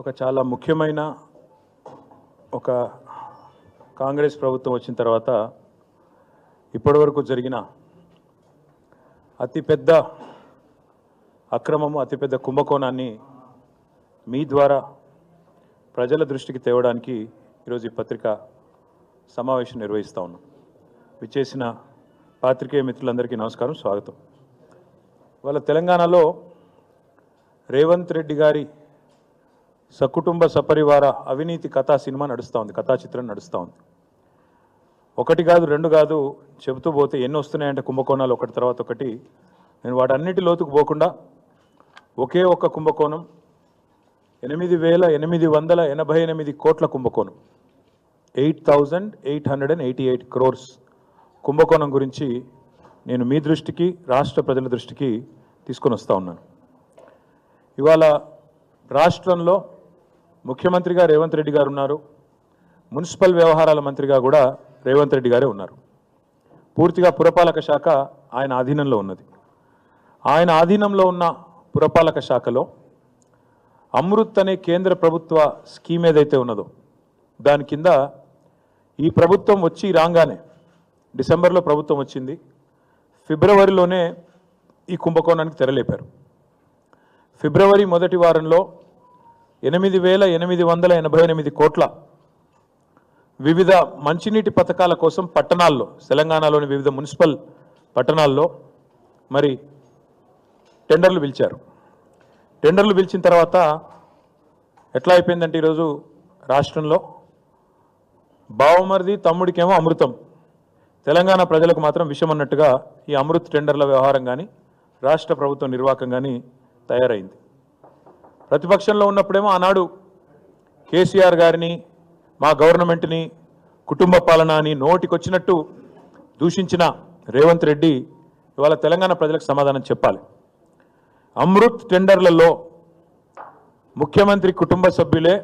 ఒక చాలా ముఖ్యమైన ఒక కాంగ్రెస్ ప్రభుత్వం వచ్చిన తర్వాత ఇప్పటివరకు జరిగిన అతిపెద్ద అక్రమము అతిపెద్ద కుంభకోణాన్ని మీ ద్వారా ప్రజల దృష్టికి తేవడానికి ఈరోజు ఈ పత్రికా సమావేశం నిర్వహిస్తూ ఉన్నాం. విచ్చేసిన పాత్రికేయ మిత్రులందరికీ నమస్కారం, స్వాగతం. వాళ్ళ తెలంగాణలో రేవంత్ రెడ్డి గారి సకుటుంబ సపరివార అవినీతి కథా సినిమా నడుస్తూ ఉంది, కథా చిత్రం నడుస్తూ ఉంది. ఒకటి కాదు రెండు కాదు చెబుతూ పోతే ఎన్ని వస్తున్నాయంటే కుంభకోణాలు ఒకటి తర్వాత ఒకటి. నేను వాటన్నిటి లోతుకు పోకుండా ఒకే ఒక్క కుంభకోణం 8,888 కోట్ల కుంభకోణం, 8,888 crores కుంభకోణం గురించి నేను మీ దృష్టికి రాష్ట్ర ప్రజల దృష్టికి తీసుకొని వస్తూ ఉన్నాను. ఇవాళ రాష్ట్రంలో ముఖ్యమంత్రిగా రేవంత్ రెడ్డి గారు ఉన్నారు, మున్సిపల్ వ్యవహారాల మంత్రిగా కూడా రేవంత్ రెడ్డి గారే ఉన్నారు. పూర్తిగా పురపాలక శాఖ ఆయన ఆధీనంలో ఉన్నది. ఆయన ఆధీనంలో ఉన్న పురపాలక శాఖలో అమృత్ అనే కేంద్ర ప్రభుత్వ స్కీమ్ ఏదైతే ఉన్నదో దాని కింద ఈ ప్రభుత్వం వచ్చి రాగానే డిసెంబర్లో ప్రభుత్వం వచ్చింది, ఫిబ్రవరిలోనే ఈ కుంభకోణానికి తెరలేపారు. ఫిబ్రవరి మొదటి వారంలో 8,888 కోట్ల వివిధ మంచినీటి పథకాల కోసం పట్టణాల్లో, తెలంగాణలోని వివిధ మున్సిపల్ పట్టణాల్లో మరి టెండర్లు పిలిచారు. టెండర్లు పిలిచిన తర్వాత ఎట్లా అయిపోయిందంటే ఈరోజు రాష్ట్రంలో బావమరిది తమ్ముడికేమో అమృతం, తెలంగాణ ప్రజలకు మాత్రం విషం అన్నట్టుగా ఈ అమృత్ టెండర్ల వ్యవహారం కానీ రాష్ట్ర ప్రభుత్వ నిర్వాహకం కానీ తయారైంది. ప్రతిపక్షంలో ఉన్నప్పుడేమో ఆనాడు కేసీఆర్ గారిని, మా గవర్నమెంట్ని కుటుంబ పాలన అని నోటికొచ్చినట్టు దూషించిన రేవంత్ రెడ్డి ఇవాళ తెలంగాణ ప్రజలకు సమాధానం చెప్పాలి. అమృత్ టెండర్లలో ముఖ్యమంత్రి కుటుంబ సభ్యులే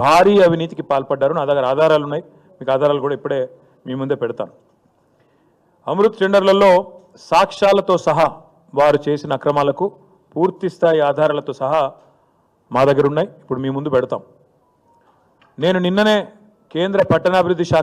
భారీ అవినీతికి పాల్పడ్డారు. నా దగ్గర ఆధారాలు ఉన్నాయి, మీకు ఆధారాలు కూడా ఇప్పుడే మీ ముందే పెడతాను. అమృత్ టెండర్లలో సాక్ష్యాలతో సహా వారు చేసిన అక్రమాలకు పూర్తి స్థాయి ఆధారాలతో సహా మా దగ్గర ఉన్నాయి, ఇప్పుడు మీ ముందు పెడతాం. నేను నిన్ననే కేంద్ర పట్టణాభివృద్ధి శాఖ